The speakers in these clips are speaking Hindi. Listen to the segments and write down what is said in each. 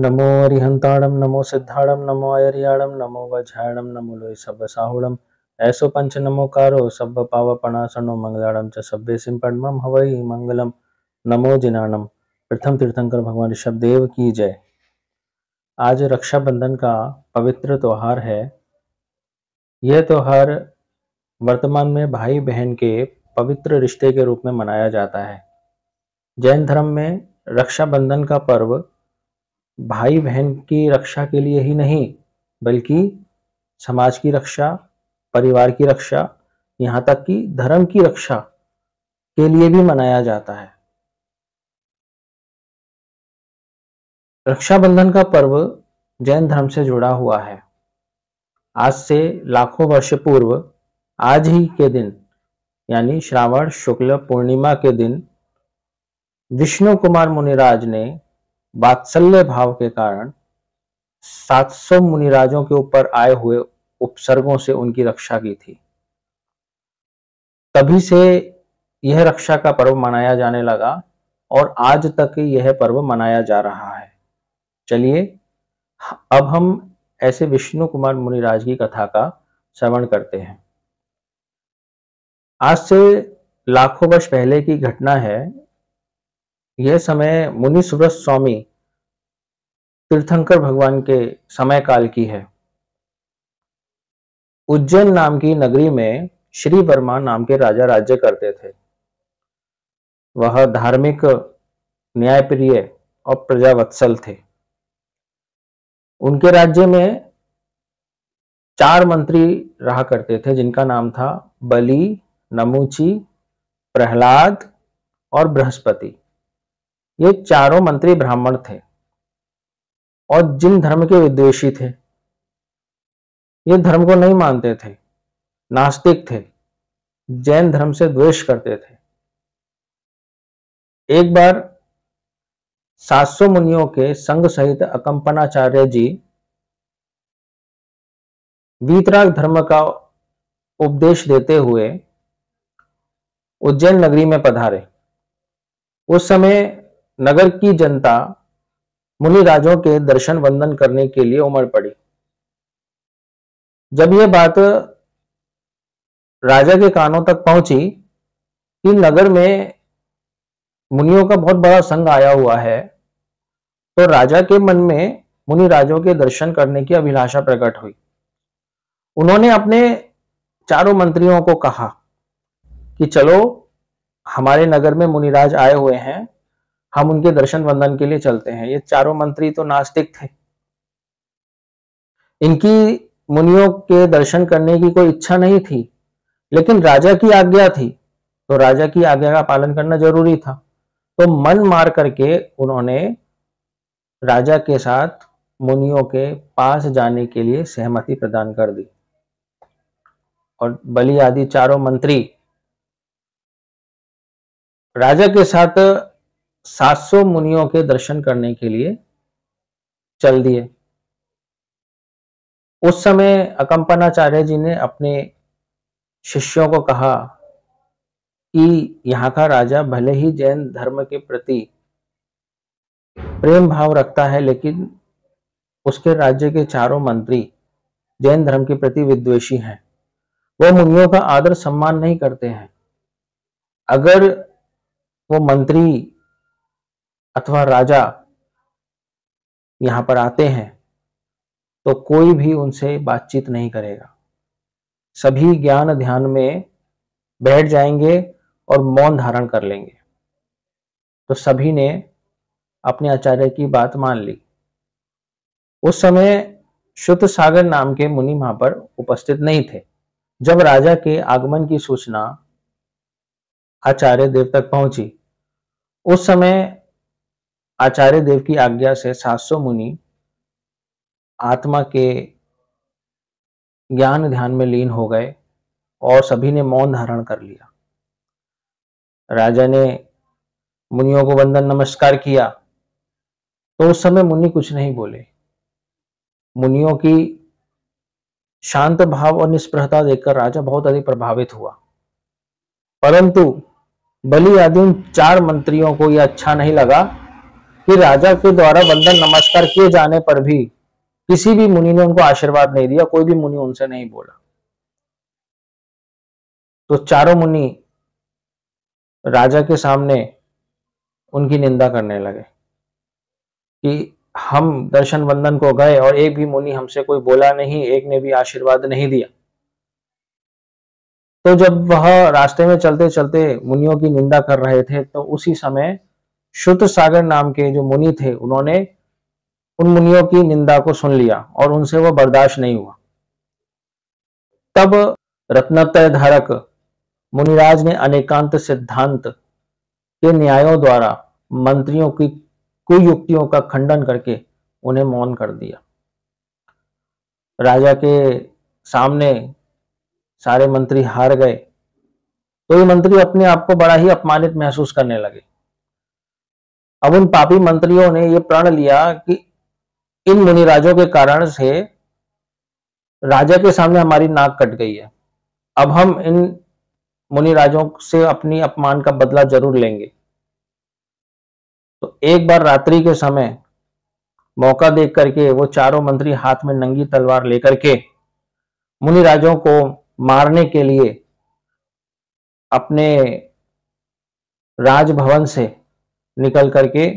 नमो अरिहंताणं नमो सिद्धाणं नमो अयर्याणं नमो वज्रायणं नमो लोय सब्बसाहुणं ऐसो पंच नमोकारो सब्ब पावपणासनो मंगलाणं च सब्बे सिंपण्मं हवै मंगलम नमो जिनाणम। प्रथम तीर्थंकर भगवान ऋषभदेव की जय। आज रक्षाबंधन का पवित्र त्योहार है। यह त्योहार वर्तमान में भाई बहन के पवित्र रिश्ते के रूप में मनाया जाता है। जैन धर्म में रक्षाबंधन का पर्व भाई बहन की रक्षा के लिए ही नहीं बल्कि समाज की रक्षा, परिवार की रक्षा, यहाँ तक कि धर्म की रक्षा के लिए भी मनाया जाता है। रक्षाबंधन का पर्व जैन धर्म से जुड़ा हुआ है। आज से लाखों वर्ष पूर्व आज ही के दिन यानी श्रावण शुक्ल पूर्णिमा के दिन विष्णु कुमार मुनिराज ने वात्सल्य भाव के कारण 700 मुनिराजों के ऊपर आए हुए उपसर्गों से उनकी रक्षा की थी। तभी से यह रक्षा का पर्व मनाया जाने लगा और आज तक यह पर्व मनाया जा रहा है। चलिए अब हम ऐसे विष्णु कुमार मुनिराज की कथा का श्रवण करते हैं। आज से लाखों वर्ष पहले की घटना है। यह समय मुनि सुव्रत स्वामी तीर्थंकर भगवान के समय काल की है। उज्जैन नाम की नगरी में श्री वर्मा नाम के राजा राज्य करते थे। वह धार्मिक, न्यायप्रिय और प्रजावत्सल थे। उनके राज्य में 4 मंत्री रहा करते थे जिनका नाम था बलि, नमूची, प्रहलाद और बृहस्पति। ये चारों मंत्री ब्राह्मण थे और जिन धर्म के विद्वेषी थे। ये धर्म को नहीं मानते थे, नास्तिक थे, जैन धर्म से द्वेष करते थे। एक बार 700 मुनियों के संग सहित अकंपनाचार्य जी वीतराग धर्म का उपदेश देते हुए उज्जैन नगरी में पधारे। उस समय नगर की जनता मुनिराजों के दर्शन वंदन करने के लिए उमड़ पड़ी। जब यह बात राजा के कानों तक पहुंची कि नगर में मुनियों का बहुत बड़ा संघ आया हुआ है, तो राजा के मन में मुनिराजों के दर्शन करने की अभिलाषा प्रकट हुई। उन्होंने अपने चारों मंत्रियों को कहा कि चलो, हमारे नगर में मुनिराज आए हुए हैं, हम उनके दर्शन वंदन के लिए चलते हैं। ये चारों मंत्री तो नास्तिक थे, इनकी मुनियों के दर्शन करने की कोई इच्छा नहीं थी, लेकिन राजा की आज्ञा थी तो राजा की आज्ञा का पालन करना जरूरी था। तो मन मार करके उन्होंने राजा के साथ मुनियों के पास जाने के लिए सहमति प्रदान कर दी और बलि आदि चारों मंत्री राजा के साथ 700 मुनियों के दर्शन करने के लिए चल दिए। उस समय अकंपनाचार्य जी ने अपने शिष्यों को कहा कि यहाँ का राजा भले ही जैन धर्म के प्रति प्रेम भाव रखता है, लेकिन उसके राज्य के चारों मंत्री जैन धर्म के प्रति विद्वेषी हैं। वो मुनियों का आदर सम्मान नहीं करते हैं। अगर वो मंत्री अथवा राजा यहाँ पर आते हैं तो कोई भी उनसे बातचीत नहीं करेगा। सभी ज्ञान ध्यान में बैठ जाएंगे और मौन धारण कर लेंगे। तो सभी ने अपने आचार्य की बात मान ली। उस समय श्रुत सागर नाम के मुनि वहां पर उपस्थित नहीं थे। जब राजा के आगमन की सूचना आचार्य देव तक पहुंची, उस समय आचार्य देव की आज्ञा से 700 मुनि आत्मा के ज्ञान ध्यान में लीन हो गए और सभी ने मौन धारण कर लिया। राजा ने मुनियों को वंदन नमस्कार किया तो उस समय मुनि कुछ नहीं बोले। मुनियों की शांत भाव और निष्प्रहता देखकर राजा बहुत अधिक प्रभावित हुआ, परंतु बलि आदि उन 4 मंत्रियों को यह अच्छा नहीं लगा कि राजा के द्वारा वंदन नमस्कार किए जाने पर भी किसी भी मुनि ने उनको आशीर्वाद नहीं दिया, कोई भी मुनि उनसे नहीं बोला। तो चारों मुनि राजा के सामने उनकी निंदा करने लगे कि हम दर्शन वंदन को गए और एक भी मुनि हमसे कोई बोला नहीं, एक ने भी आशीर्वाद नहीं दिया। तो जब वह रास्ते में चलते चलते मुनियों की निंदा कर रहे थे, तो उसी समय श्रुत सागर नाम के जो मुनि थे, उन्होंने उन मुनियों की निंदा को सुन लिया और उनसे वह बर्दाश्त नहीं हुआ। तब रत्नत्रय धारक मुनिराज ने अनेकांत सिद्धांत के न्यायों द्वारा मंत्रियों की कुयुक्तियों का खंडन करके उन्हें मौन कर दिया। राजा के सामने सारे मंत्री हार गए, तो ये मंत्री अपने आप को बड़ा ही अपमानित महसूस करने लगे। अब उन पापी मंत्रियों ने यह प्रण लिया कि इन मुनिराजों के कारण से राजा के सामने हमारी नाक कट गई है, अब हम इन मुनिराजों से अपनी अपमान का बदला जरूर लेंगे। तो एक बार रात्रि के समय मौका देख करके वो चारों मंत्री हाथ में नंगी तलवार लेकर के मुनिराजों को मारने के लिए अपने राजभवन से निकल करके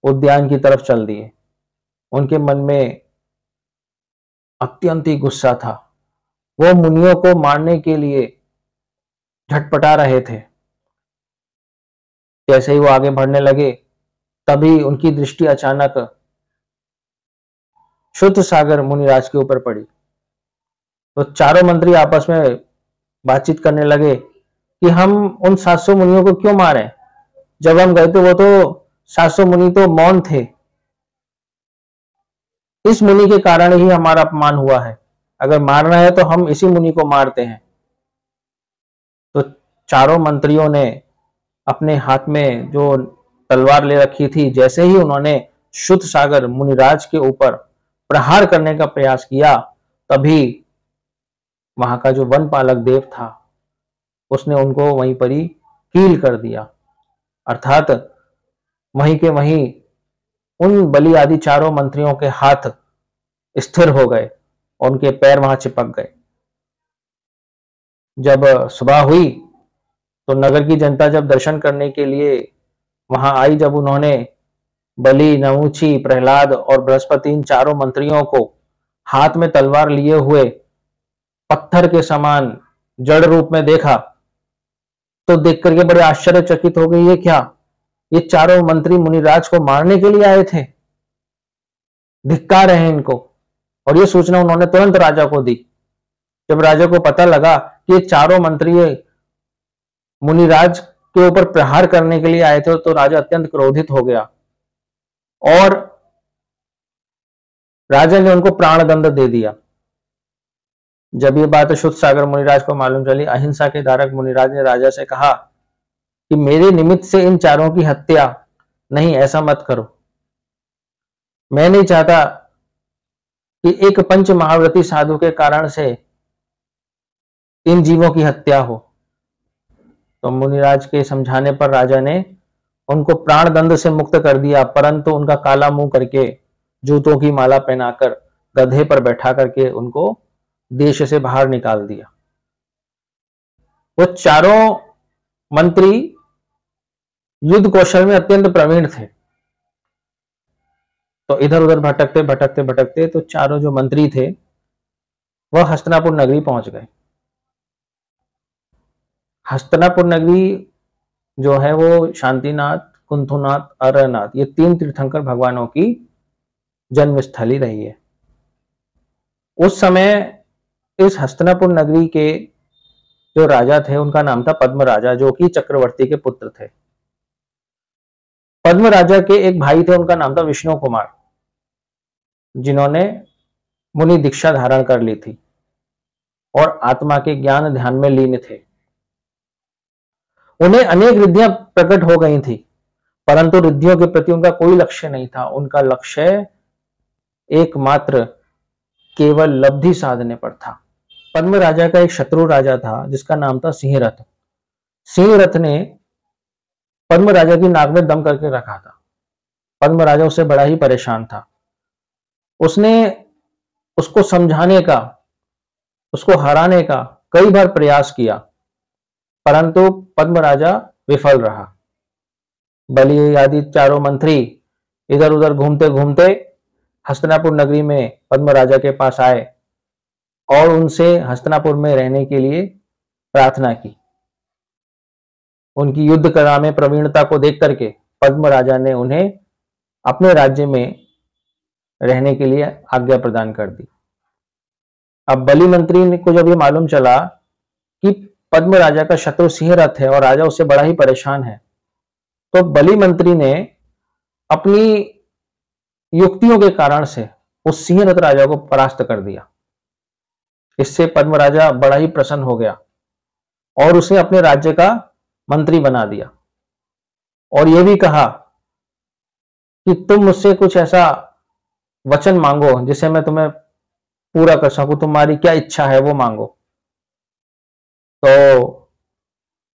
उद्यान की तरफ चल दिए। उनके मन में अत्यंत ही गुस्सा था, वो मुनियों को मारने के लिए झटपटा रहे थे। जैसे ही वो आगे बढ़ने लगे, तभी उनकी दृष्टि अचानक श्रुत सागर मुनिराज के ऊपर पड़ी। तो चारों मंत्री आपस में बातचीत करने लगे कि हम उन 700 मुनियों को क्यों मारें, जब हम गए थे वो तो 700 मुनि तो मौन थे, इस मुनि के कारण ही हमारा अपमान हुआ है, अगर मारना है तो हम इसी मुनि को मारते हैं। तो चारों मंत्रियों ने अपने हाथ में जो तलवार ले रखी थी, जैसे ही उन्होंने श्रुत सागर मुनिराज के ऊपर प्रहार करने का प्रयास किया, तभी वहां का जो वन पालक देव था उसने उनको वहीं पर ही कील कर दिया। अर्थात वहीं के वहीं उन बलि आदि चारों मंत्रियों के हाथ स्थिर हो गए और उनके पैर वहां चिपक गए। जब सुबह हुई तो नगर की जनता जब दर्शन करने के लिए वहां आई, जब उन्होंने बलि, नहुषी, प्रहलाद और बृहस्पति इन चारों मंत्रियों को हाथ में तलवार लिए हुए पत्थर के समान जड़ रूप में देखा, तो देख करके बड़े आश्चर्यचकित हो गए। ये क्या, ये चारों मंत्री मुनिराज को मारने के लिए आए थे, धिक्कार है इनको। और ये सूचना उन्होंने तुरंत राजा को दी। जब राजा को पता लगा कि ये चारों मंत्री मुनिराज के ऊपर प्रहार करने के लिए आए थे, तो राजा अत्यंत क्रोधित हो गया और राजा ने उनको प्राणदंड दे दिया। जब ये बात श्रुत सागर मुनिराज को मालूम चली, अहिंसा के धारक मुनिराज ने राजा से कहा कि मेरे निमित्त से इन चारों की हत्या नहीं, ऐसा मत करो। मैं नहीं चाहता कि एक पंच महाव्रती साधु के कारण से इन जीवों की हत्या हो। तो मुनिराज के समझाने पर राजा ने उनको प्राणदंड से मुक्त कर दिया, परंतु उनका काला मुंह करके जूतों की माला पहनाकर गधे पर बैठा करके उनको देश से बाहर निकाल दिया। वो चारों मंत्री युद्ध कौशल में अत्यंत प्रवीण थे। तो इधर उधर भटकते भटकते भटकते तो चारों जो मंत्री थे वह हस्तिनापुर नगरी पहुंच गए। हस्तिनापुर नगरी जो है वो शांतिनाथ, कुंथुनाथ, अरनाथ, ये 3 तीर्थंकर भगवानों की जन्मस्थली रही है। उस समय इस हस्तिनापुर नगरी के जो राजा थे उनका नाम था पद्म राजा, जो कि चक्रवर्ती के पुत्र थे। पद्म राजा के एक भाई थे, उनका नाम था विष्णु कुमार, जिन्होंने मुनि दीक्षा धारण कर ली थी और आत्मा के ज्ञान ध्यान में लीन थे। उन्हें अनेक रिद्धियां प्रकट हो गई थी, परंतु रिद्धियों के प्रति उनका कोई लक्ष्य नहीं था। उनका लक्ष्य एकमात्र केवल लब्धि साधने पर था। पद्म राजा का एक शत्रु राजा था जिसका नाम था सिंहरथ। सिंहरथ ने पद्म राजा की नाक में दम करके रखा था, पद्म राजा उससे बड़ा ही परेशान था। उसने उसको समझाने का, उसको हराने का कई बार प्रयास किया, परंतु पद्म राजा विफल रहा। बलि आदि चारों मंत्री इधर उधर घूमते घूमते हस्तिनापुर नगरी में पद्म राजा के पास आए और उनसे हस्तिनापुर में रहने के लिए प्रार्थना की। उनकी युद्ध कला में प्रवीणता को देख करके पद्म राजा ने उन्हें अपने राज्य में रहने के लिए आज्ञा प्रदान कर दी। अब बलि मंत्री को जब ये मालूम चला कि पद्म राजा का शत्रु सिंहरथ है और राजा उससे बड़ा ही परेशान है, तो बलि मंत्री ने अपनी युक्तियों के कारण से उस सिंहरथ राजा को परास्त कर दिया। इससे पद्म राजा बड़ा ही प्रसन्न हो गया और उसे अपने राज्य का मंत्री बना दिया और यह भी कहा कि तुम मुझसे कुछ ऐसा वचन मांगो जिसे मैं तुम्हें पूरा कर सकूं, तुम्हारी क्या इच्छा है वो मांगो। तो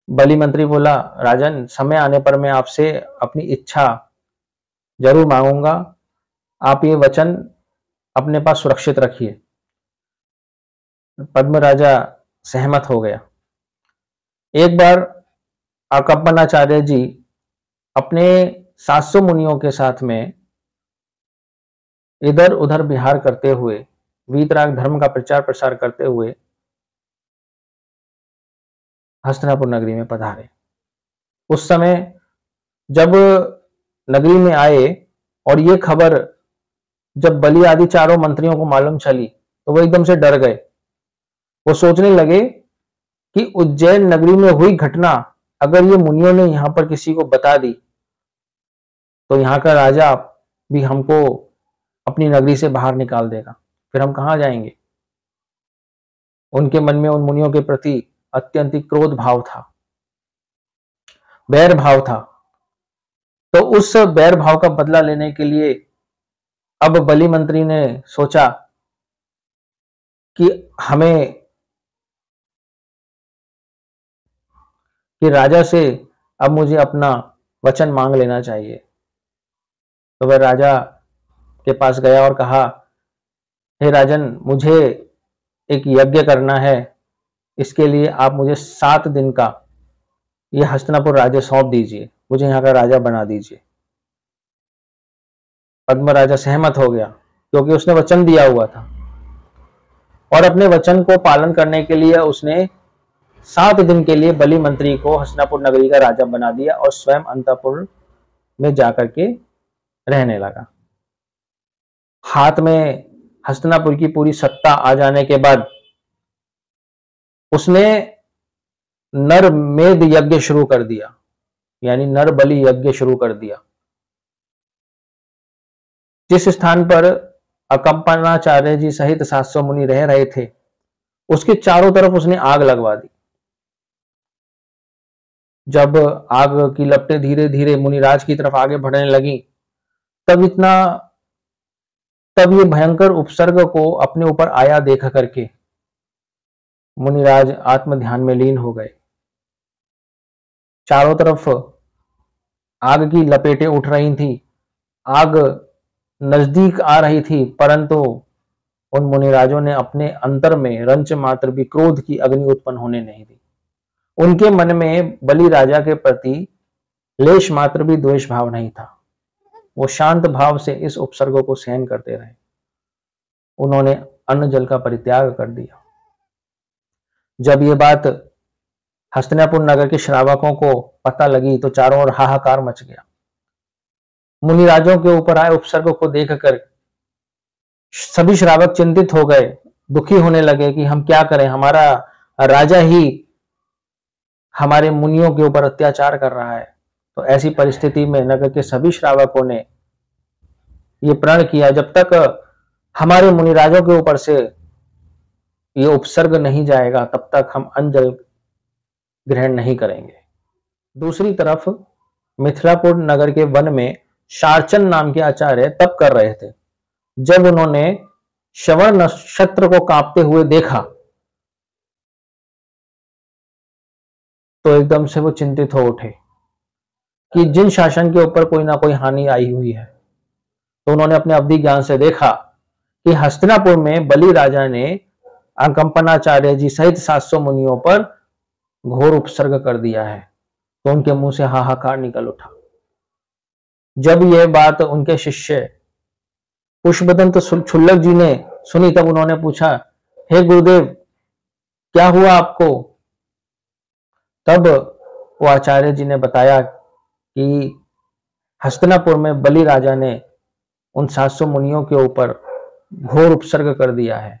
बलि मंत्री बोला, राजन, समय आने पर मैं आपसे अपनी इच्छा जरूर मांगूंगा, आप ये वचन अपने पास सुरक्षित रखिए। पद्म राजा सहमत हो गया। एक बार अकम्पनाचार्य जी अपने 700 मुनियों के साथ में इधर उधर विहार करते हुए, वीतराग धर्म का प्रचार प्रसार करते हुए हस्तिनापुर नगरी में पधारे। उस समय जब नगरी में आए और ये खबर जब बलि आदि चारों मंत्रियों को मालूम चली तो वो एकदम से डर गए। वो सोचने लगे कि उज्जैन नगरी में हुई घटना अगर ये मुनियों ने यहां पर किसी को बता दी तो यहाँ का राजा भी हमको अपनी नगरी से बाहर निकाल देगा, फिर हम कहां जाएंगे। उनके मन में उन मुनियों के प्रति अत्यंत क्रोध भाव था, बैर भाव था। तो उस बैर भाव का बदला लेने के लिए अब बलि मंत्री ने सोचा कि हमें कि राजा से अब मुझे अपना वचन मांग लेना चाहिए। तो वह राजा के पास गया और कहा, हे राजन, मुझे एक यज्ञ करना है, इसके लिए आप मुझे 7 दिन का यह हस्तिनापुर राज्य सौंप दीजिए, मुझे यहाँ का राजा बना दीजिए। पद्म राजा सहमत हो गया क्योंकि उसने वचन दिया हुआ था और अपने वचन को पालन करने के लिए उसने 7 दिन के लिए बलि मंत्री को हस्तिनापुर नगरी का राजा बना दिया और स्वयं अंतःपुर में जाकर के रहने लगा। हाथ में हस्तिनापुर की पूरी सत्ता आ जाने के बाद उसने नर मेध यज्ञ शुरू कर दिया, यानी नर बलि यज्ञ शुरू कर दिया। जिस स्थान पर अकम्पनाचार्य जी सहित 700 मुनि रह रहे थे उसके चारों तरफ उसने आग लगवा दी। जब आग की लपटें धीरे धीरे मुनिराज की तरफ आगे बढ़ने लगी तब ये भयंकर उपसर्ग को अपने ऊपर आया देख करके मुनिराज आत्म ध्यान में लीन हो गए। चारों तरफ आग की लपेटें उठ रही थी, आग नजदीक आ रही थी, परंतु उन मुनिराजों ने अपने अंतर में रंच मात्र भी क्रोध की अग्नि उत्पन्न होने नहीं दी। उनके मन में बलि राजा के प्रति लेश मात्र भी द्वेष भाव नहीं था। वो शांत भाव से इस उपसर्ग को सहन करते रहे। उन्होंने अन्न जल का परित्याग कर दिया। जब ये बात हस्तिनापुर नगर के श्रावकों को पता लगी तो चारों ओर हाहाकार मच गया। मुनिराजों के ऊपर आए उपसर्ग को देखकर सभी श्रावक चिंतित हो गए, दुखी होने लगे कि हम क्या करें, हमारा राजा ही हमारे मुनियों के ऊपर अत्याचार कर रहा है। तो ऐसी परिस्थिति में नगर के सभी श्रावकों ने यह प्रण किया, जब तक हमारे मुनिराजों के ऊपर से ये उपसर्ग नहीं जाएगा तब तक हम अन्न जल ग्रहण नहीं करेंगे। दूसरी तरफ मिथिलापुर नगर के वन में शारचन नाम के आचार्य तप कर रहे थे। जब उन्होंने श्रवण नक्षत्र को कांपते हुए देखा तो एकदम से वो चिंतित हो उठे कि जिन शासन के ऊपर कोई ना कोई हानि आई हुई है तो उन्होंने अपने अवधि ज्ञान से देखा कि हस्तिनापुर में बलि राजा ने अकंपनाचार्य जी सहित 700 मुनियों पर घोर उपसर्ग कर दिया है। तो उनके मुंह से हाहाकार निकल उठा। जब यह बात उनके शिष्य पुष्पदंत क्षुल्लक जी ने सुनी, तब उन्होंने पूछा, हे गुरुदेव, क्या हुआ आपको? तब वो आचार्य जी ने बताया कि हस्तिनापुर में बलि राजा ने उन 700 मुनियों के ऊपर घोर उपसर्ग कर दिया है।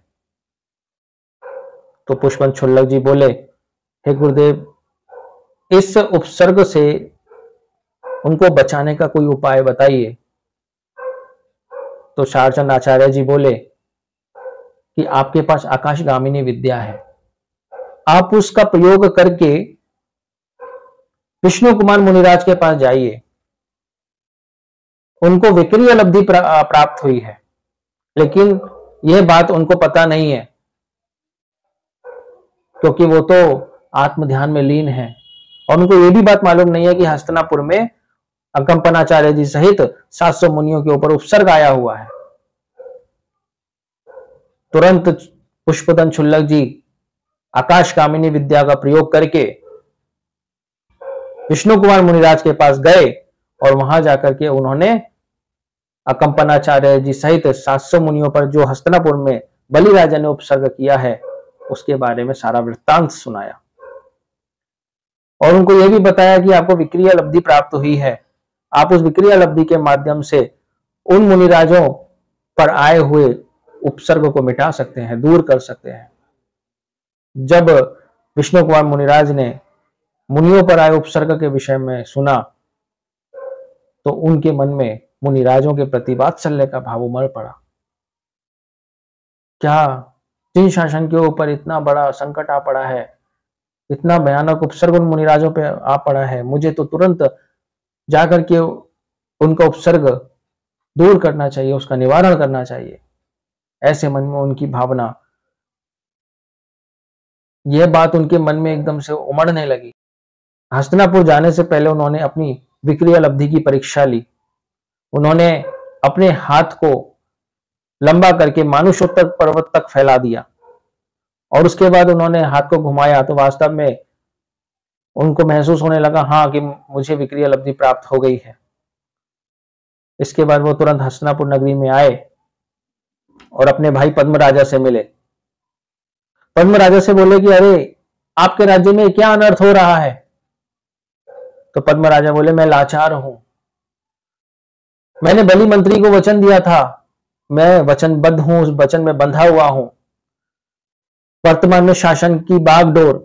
तो पुष्पदंत क्षुल्लक जी बोले, हे गुरुदेव, इस उपसर्ग से उनको बचाने का कोई उपाय बताइए। तो शारचंद आचार्य जी बोले कि आपके पास आकाशगामिनी विद्या है, आप उसका प्रयोग करके विष्णु कुमार मुनिराज के पास जाइए। उनको विक्रीय लब्धि प्राप्त हुई है, लेकिन यह बात उनको पता नहीं है, क्योंकि वो तो आत्म ध्यान में लीन है। और उनको यह भी बात मालूम नहीं है कि हस्तिनापुर में अकंपनाचार्य जी सहित 700 मुनियों के ऊपर उपसर्ग आया हुआ है। तुरंत पुष्पदंत क्षुल्लक जी आकाशगामिनी विद्या का प्रयोग करके विष्णु कुमार मुनिराज के पास गए और वहां जाकर के उन्होंने अकंपनाचार्य जी सहित 700 मुनियों पर जो हस्तिनापुर में बलि राजा ने उपसर्ग किया है उसके बारे में सारा वृत्तांत सुनाया। और उनको यह भी बताया कि आपको विक्रीय लब्धि प्राप्त हुई है, आप उस विक्रीय लब्धि के माध्यम से उन मुनिराजों पर आए हुए उपसर्ग को मिटा सकते हैं, दूर कर सकते हैं। जब विष्णु कुमार मुनिराज ने मुनियों पर आए उपसर्ग के विषय में सुना, तो उनके मन में मुनिराजों के प्रति वात्सल्य का भाव उमड़ पड़ा। क्या जिन शासन के ऊपर इतना बड़ा संकट आ पड़ा है, इतना भयानक उपसर्ग उन मुनिराजों पे आ पड़ा है, मुझे तो तुरंत जाकर के उनका उपसर्ग दूर करना चाहिए, उसका निवारण करना चाहिए। ऐसे मन में उनकी भावना, यह बात उनके मन में एकदम से उमड़ने लगी। हस्तिनापुर जाने से पहले उन्होंने अपनी विक्रीय लब्धि की परीक्षा ली। उन्होंने अपने हाथ को लंबा करके मानुषोत्तर पर्वत तक फैला दिया और उसके बाद उन्होंने हाथ को घुमाया, तो वास्तव में उनको महसूस होने लगा, हाँ, कि मुझे विक्रीय लब्धि प्राप्त हो गई है। इसके बाद वो तुरंत हस्तिनापुर नगरी में आए और अपने भाई पद्म राजा से मिले। पद्म राजा से बोले कि अरे, आपके राज्य में क्या अनर्थ हो रहा है? तो पद्म राजा बोले, मैं लाचार हूं, मैंने बलि मंत्री को वचन दिया था, मैं वचनबद्ध हूं, उस वचन में बंधा हुआ हूं। वर्तमान में शासन की बागडोर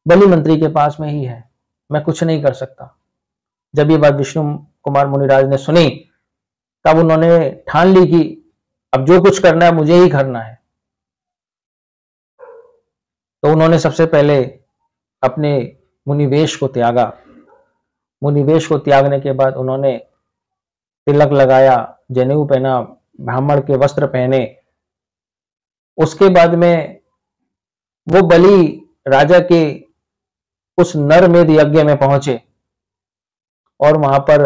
बलि मंत्री के पास में ही है, मैं कुछ नहीं कर सकता। जब ये बात विष्णु कुमार मुनिराज ने सुनी, तब उन्होंने ठान ली कि अब जो कुछ करना है मुझे ही करना है। तो उन्होंने सबसे पहले अपने मुनिवेश को त्यागा। मुनिवेश को त्यागने के बाद उन्होंने तिलक लगाया, जनेऊ पहना, ब्राह्मण के वस्त्र पहने। उसके बाद में वो बलि राजा के उस नरमेध यज्ञ में पहुंचे और वहां पर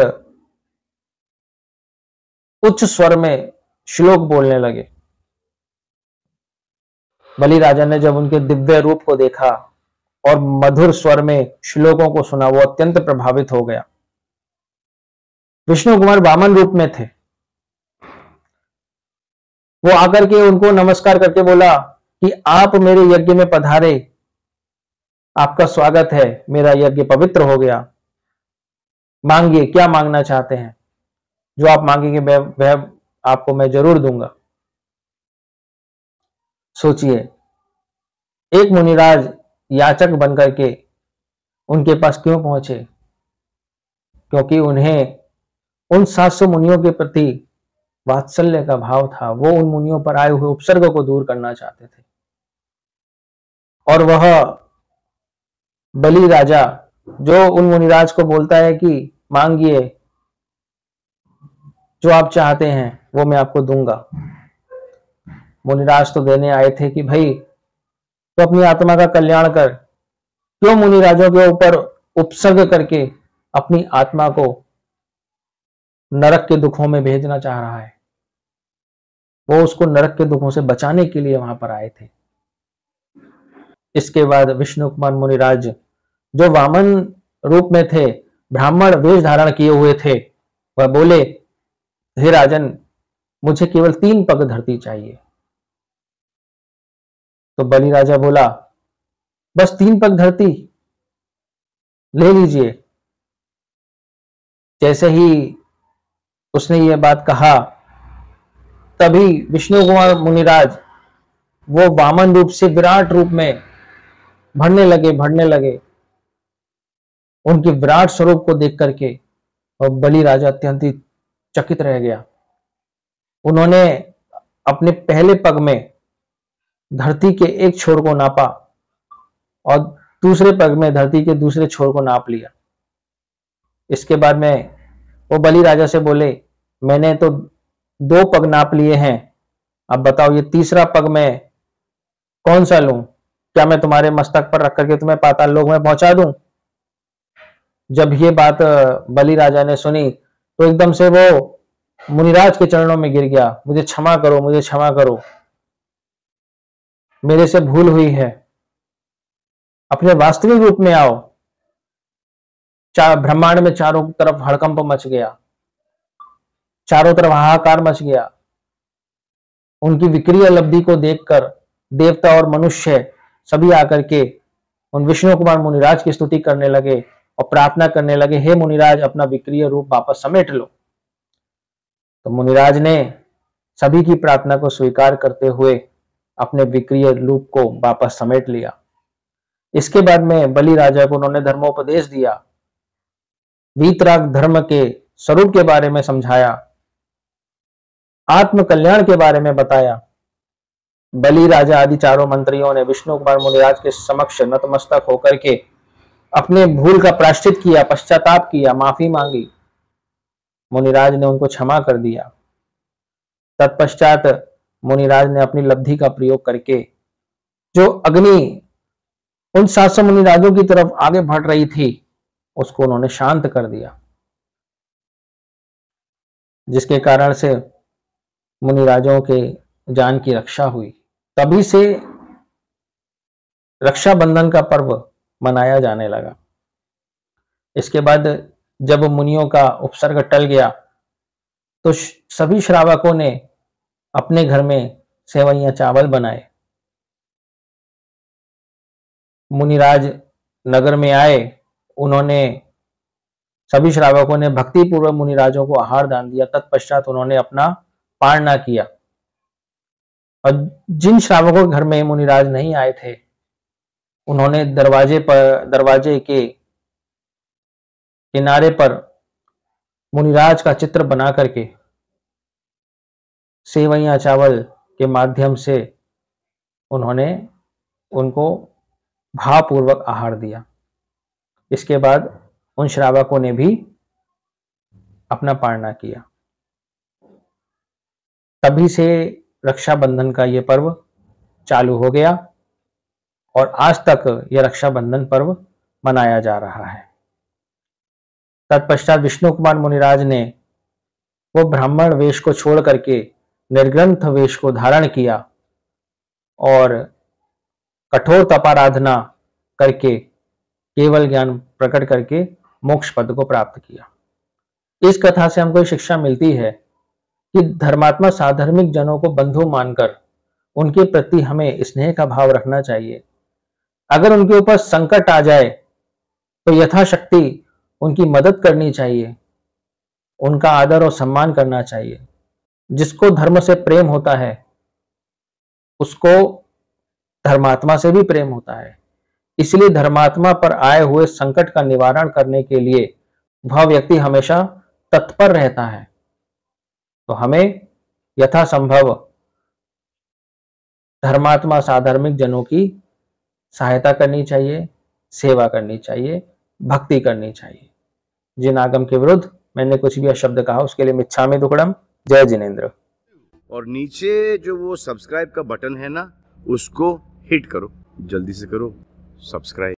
उच्च स्वर में श्लोक बोलने लगे। बलि राजा ने जब उनके दिव्य रूप को देखा और मधुर स्वर में श्लोकों को सुना, वो अत्यंत प्रभावित हो गया। विष्णु कुमार वामन रूप में थे। वो आकर के उनको नमस्कार करके बोला कि आप मेरे यज्ञ में पधारे, आपका स्वागत है, मेरा यज्ञ पवित्र हो गया। मांगिए, क्या मांगना चाहते हैं? जो आप मांगेंगे वह आपको मैं जरूर दूंगा। सोचिए, एक मुनिराज याचक बनकर के उनके पास क्यों पहुंचे? क्योंकि उन्हें उन 700 मुनियों के प्रति वात्सल्य का भाव था। वो उन मुनियों पर आए हुए उपसर्ग को दूर करना चाहते थे। और वह बलि राजा जो उन मुनिराज को बोलता है कि मांगिए, जो आप चाहते हैं वो मैं आपको दूंगा। मुनिराज तो देने आए थे कि भाई तो अपनी आत्मा का कल्याण कर, क्यों मुनिराजों के ऊपर उपसर्ग करके अपनी आत्मा को नरक के दुखों में भेजना चाह रहा है? वो उसको नरक के दुखों से बचाने के लिए वहां पर आए थे। इसके बाद विष्णु कुमार मुनिराज जो वामन रूप में थे, ब्राह्मण वेश धारण किए हुए थे, वह बोले, हे राजन, मुझे केवल 3 पग धरती चाहिए। तो बलि राजा बोला, बस 3 पग धरती ले लीजिए। जैसे ही उसने ये बात कहा, तभी विष्णु कुमार मुनिराज वो वामन रूप से विराट रूप में बढ़ने लगे। उनके विराट स्वरूप को देख करके और बलि राजा अत्यंत ही चकित रह गया। उन्होंने अपने पहले पग में धरती के एक छोर को नापा और दूसरे पग में धरती के दूसरे छोर को नाप लिया। इसके बाद में वो बलि राजा से बोले, मैंने तो 2 पग नाप लिए हैं, अब बताओ ये तीसरा पग मैं कौन सा लूं? क्या मैं तुम्हारे मस्तक पर रख करके तुम्हें पाताल लोक में पहुंचा दूं? जब ये बात बलि राजा ने सुनी तो एकदम से वो मुनिराज के चरणों में गिर गया, मुझे क्षमा करो, मुझे क्षमा करो, मेरे से भूल हुई है, अपने वास्तविक रूप में आओ। ब्रह्मांड में चारों तरफ हड़कंप मच गया, चारों तरफ हाहाकार मच गया। उनकी विक्रीय लब्धि को देखकर देवता और मनुष्य सभी आकर के उन विष्णु कुमार मुनिराज की स्तुति करने लगे और प्रार्थना करने लगे, हे मुनिराज, अपना विक्रीय रूप वापस समेट लो। तो मुनिराज ने सभी की प्रार्थना को स्वीकार करते हुए अपने विक्रीय रूप को वापस समेट लिया। इसके बाद में बलि राजा को उन्होंने धर्मोपदेश दिया, वीतराग धर्म के स्वरूप के बारे में समझाया, आत्म कल्याण के बारे में बताया। बलि राजा आदि चारों मंत्रियों ने विष्णु कुमार मुनिराज के समक्ष नतमस्तक होकर के अपने भूल का प्रायश्चित किया, पश्चाताप किया, माफी मांगी। मुनिराज ने उनको क्षमा कर दिया। तत्पश्चात मुनिराज ने अपनी लब्धि का प्रयोग करके जो अग्नि उन 700 मुनिराजों की तरफ आगे बढ़ रही थी, उसको उन्होंने शांत कर दिया, जिसके कारण से मुनिराजों के जान की रक्षा हुई। तभी से रक्षाबंधन का पर्व मनाया जाने लगा। इसके बाद जब मुनियों का उपसर्ग टल गया तो सभी श्रावकों ने अपने घर में सेवइयां चावल बनाए। मुनिराज नगर में आए, उन्होंने सभी श्रावकों ने भक्ति पूर्वक मुनिराजों को आहार दान दिया। तत्पश्चात उन्होंने अपना पारणा किया और जिन श्रावकों के घर में मुनिराज नहीं आए थे, उन्होंने दरवाजे के किनारे पर मुनिराज का चित्र बना करके सेवइयां चावल के माध्यम से उन्होंने उनको भावपूर्वक आहार दिया। इसके बाद उन श्रावकों ने भी अपना पारणा किया। तभी से रक्षाबंधन का यह पर्व चालू हो गया और आज तक यह रक्षाबंधन पर्व मनाया जा रहा है। तत्पश्चात विष्णु कुमार मुनिराज ने वो ब्राह्मण वेश को छोड़ करके निर्ग्रंथ वेश को धारण किया और कठोर तपाराधना करके केवल ज्ञान प्रकट करके मोक्ष पद को प्राप्त किया। इस कथा से हमको शिक्षा मिलती है कि धर्मात्मा साधर्मिक जनों को बंधु मानकर उनके प्रति हमें स्नेह का भाव रखना चाहिए। अगर उनके ऊपर संकट आ जाए तो यथाशक्ति उनकी मदद करनी चाहिए, उनका आदर और सम्मान करना चाहिए। जिसको धर्म से प्रेम होता है उसको धर्मात्मा से भी प्रेम होता है। इसलिए धर्मात्मा पर आए हुए संकट का निवारण करने के लिए वह व्यक्ति हमेशा तत्पर रहता है। तो हमें यथासंभव धर्मात्मा साधर्मिक जनों की सहायता करनी चाहिए, सेवा करनी चाहिए, भक्ति करनी चाहिए। जिन आगम के विरुद्ध मैंने कुछ भी अशब्द कहा उसके लिए मिच्छामि दुक्कडम। जय जिनेंद्र। और नीचे जो वो सब्सक्राइब का बटन है ना, उसको हिट करो, जल्दी से करो सब्सक्राइब।